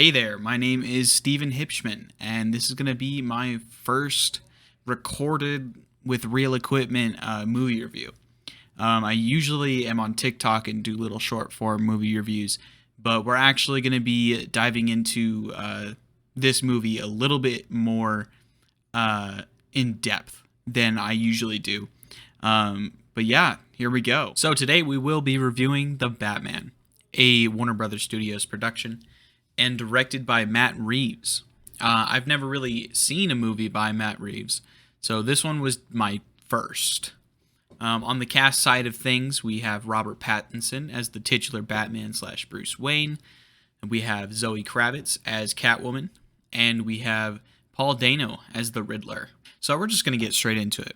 Hey there, my name is Steven Hipschman, and this is going to be my first recorded with real equipment movie review. I usually am on TikTok and do little short form movie reviews, but we're actually going to be diving into this movie a little bit more in depth than I usually do. But yeah, here we go. So today we will be reviewing The Batman, a Warner Brothers Studios production, and directed by Matt Reeves. I've never really seen a movie by Matt Reeves, so this one was my first. On the cast side of things, we have Robert Pattinson as the titular Batman / Bruce Wayne. We have Zoe Kravitz as Catwoman, and we have Paul Dano as the Riddler. So we're just going to get straight into it.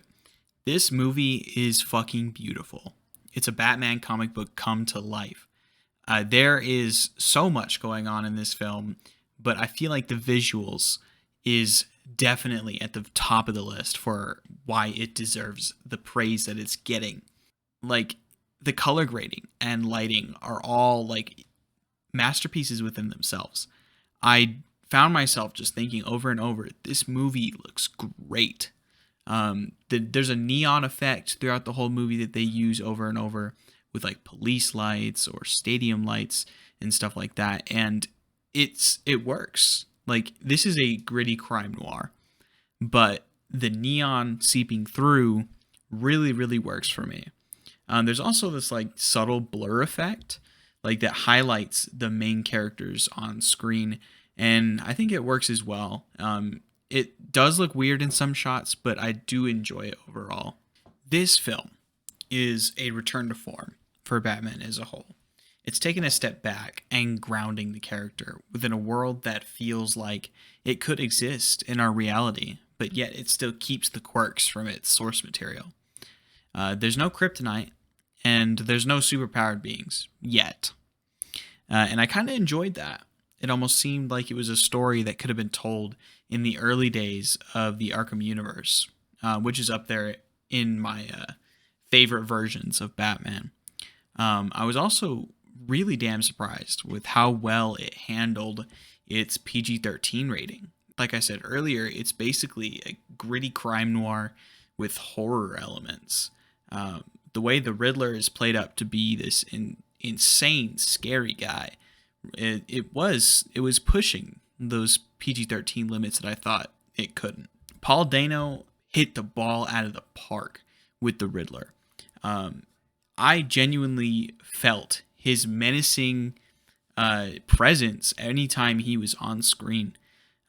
This movie is fucking beautiful. It's a Batman comic book come to life. There is so much going on in this film, but I feel like the visuals is definitely at the top of the list for why it deserves the praise that it's getting. Like, the color grading and lighting are all like masterpieces within themselves. I found myself just thinking over and over, this movie looks great. There's a neon effect throughout the whole movie that they use over and over, with like police lights or stadium lights and stuff like that, and it works. Like, this is a gritty crime noir, but the neon seeping through really works for me. There's also this like subtle blur effect, like that highlights the main characters on screen, and I think it works as well. It does look weird in some shots, but I do enjoy it overall. This film is a return to form for Batman as a whole. It's taking a step back and grounding the character within a world that feels like it could exist in our reality, but yet it still keeps the quirks from its source material. There's no kryptonite, and there's no superpowered beings yet. And I kind of enjoyed that. It almost seemed like it was a story that could have been told in the early days of the Arkham universe, which is up there in my favorite versions of Batman. I was also really damn surprised with how well it handled its PG-13 rating. Like I said earlier, it's basically a gritty crime noir with horror elements. The way the Riddler is played up to be this insane, scary guy, it was pushing those PG-13 limits that I thought it couldn't. Paul Dano hit the ball out of the park with the Riddler. I genuinely felt his menacing presence anytime he was on screen.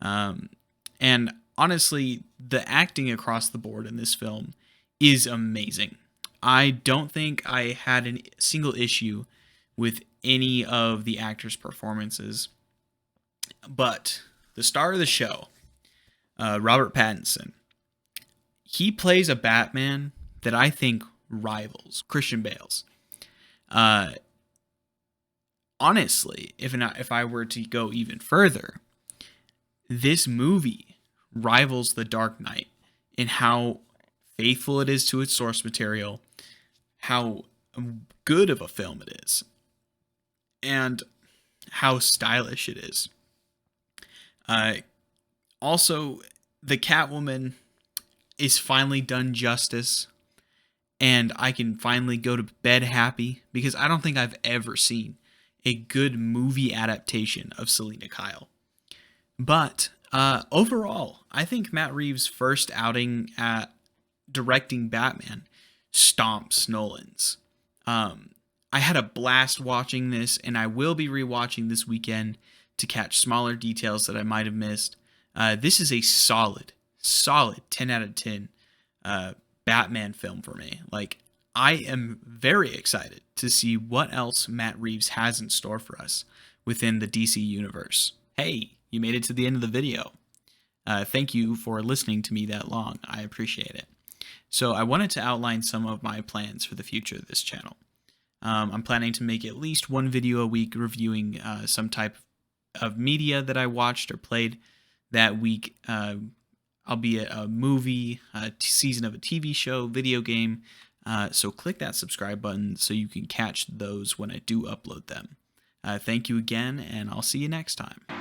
And honestly, the acting across the board in this film is amazing. I don't think I had a single issue with any of the actors' performances. But the star of the show, Robert Pattinson, he plays a Batman that I think rivals Christian Bale's. Honestly, if I were to go even further, this movie rivals The Dark Knight in how faithful it is to its source material, how good of a film it is, and how stylish it is. Also, the Catwoman is finally done justice, and I can finally go to bed happy, because I don't think I've ever seen a good movie adaptation of Selina Kyle. But overall, I think Matt Reeves' first outing at directing Batman stomps Nolan's. I had a blast watching this, and I will be rewatching this weekend to catch smaller details that I might have missed. This is a solid 10 out of 10 Batman film for me. Like, I am very excited to see what else Matt Reeves has in store for us within the DC universe. Hey, you made it to the end of the video. Thank you for listening to me that long. I appreciate it. So I wanted to outline some of my plans for the future of this channel. I'm planning to make at least one video a week reviewing some type of media that I watched or played that week. Albeit a movie, a season of a TV show, video game. So click that subscribe button so you can catch those when I do upload them. Thank you again, and I'll see you next time.